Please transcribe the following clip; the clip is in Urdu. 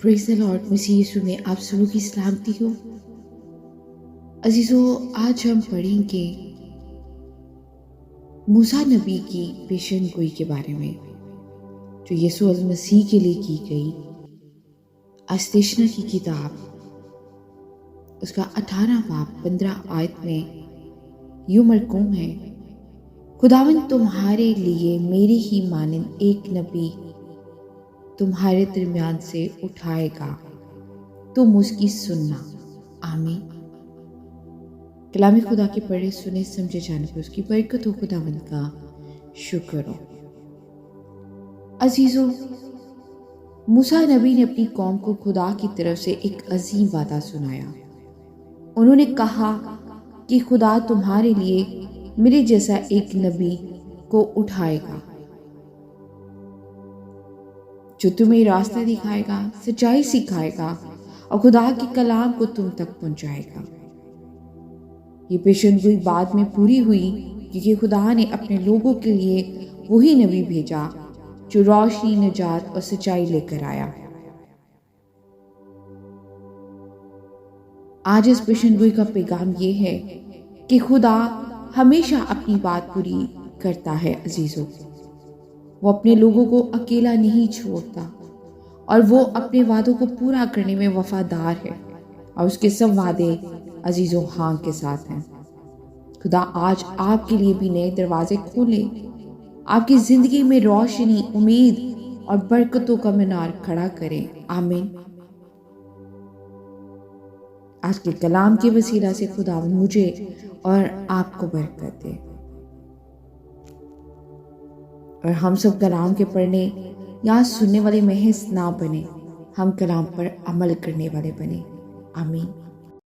پریز دی لارڈ، مسیح یسوع میں آپ سبوں کی سلامتی ہو۔ عزیزو، آج ہم پڑھیں گے موسیٰ نبی کی پیشن گوئی کے بارے میں جو یسوع المسیح کے لیے کی گئی۔ استشنا کی کتاب اس کا 18 باب 15 آیت میں یوں مرقوم ہے، خداوند تمہارے لیے میری ہی مانند ایک نبی تمہارے درمیان سے اٹھائے گا، تم اس کی سننا۔ آمین۔ کلام خدا کے پڑھے سنے سمجھے جانے پر اس کی برکت ہو، خداوند کا شکر ہو۔ عزیزو، موسیٰ نبی نے اپنی قوم کو خدا کی طرف سے ایک عظیم وعدہ سنایا۔ انہوں نے کہا کہ خدا تمہارے لیے میرے جیسا ایک نبی کو اٹھائے گا جو تمہیں راستہ دکھائے گا، سچائی سکھائے گا اور خدا کے کلام کو تم تک پہنچائے گا۔ یہ پیشن گوئی بعد میں پوری ہوئی کیونکہ خدا نے اپنے لوگوں کے لیے وہی نبی بھیجا جو روشنی، نجات اور سچائی لے کر آیا۔ آج اس پیشن گوئی کا پیغام یہ ہے کہ خدا ہمیشہ اپنی بات پوری کرتا ہے۔ عزیزو، وہ اپنے لوگوں کو اکیلا نہیں چھوڑتا اور وہ اپنے وعدوں کو پورا کرنے میں وفادار ہے، اور اس کے سب وعدے عزیزو ہاں کے ساتھ ہیں۔ خدا آج آپ کے لیے بھی نئے دروازے کھولے، آپ کی زندگی میں روشنی، امید اور برکتوں کا مینار کھڑا کرے۔ آمین۔ آج کے کلام کے وسیلہ سے خدا مجھے اور آپ کو برکت دے، اور ہم سب کلام کے پڑھنے یا سننے والے محض نہ بنے، ہم کلام پر عمل کرنے والے بنے۔ آمین۔